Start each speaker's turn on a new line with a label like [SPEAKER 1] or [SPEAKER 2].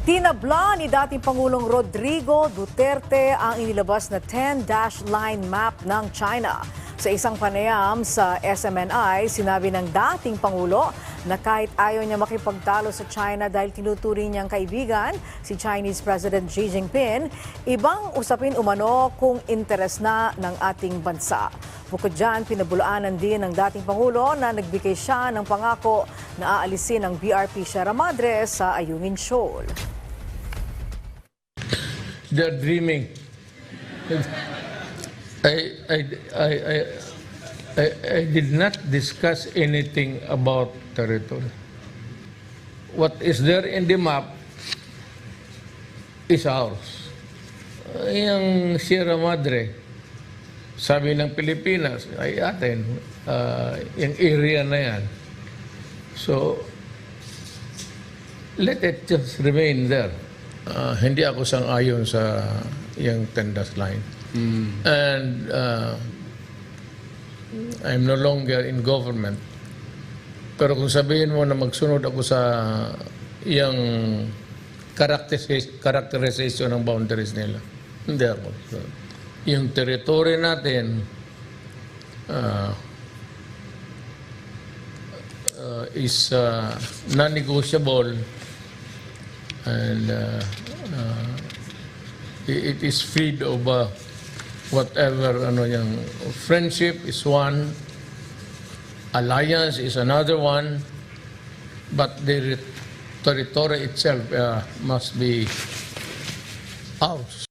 [SPEAKER 1] Tinabla ni dating Pangulong Rodrigo Duterte ang inilabas na 10-dash line map ng China. Sa isang panayam sa SMNI, sinabi ng dating Pangulo na kahit ayaw niya makipagtalo sa China dahil tinuturing niyang kaibigan si Chinese President Xi Jinping, ibang usapin umano kung interes na ng ating bansa. Bukod dyan, pinabulaanan din ng dating Pangulo na nagbigay siya ng pangako na aalisin ang BRP Sierra Madre sa Ayungin Shoal.
[SPEAKER 2] They're dreaming. I did not discuss anything about territory. What is there in the map is ours. Yung Sierra Madre, sabi ng Pilipinas, ay atin, yung area na yan. So, let it just remain there. Hindi ako sang-ayon sa yung 10-dash line. And I'm no longer in government. Pero kung sabihin mo na magsunod ako sa yung characterization ng boundaries nila, hindi ako. So, yung territory natin is non-negotiable, and it is freed of whatever friendship is one, alliance is another one, but the territory itself must be ours.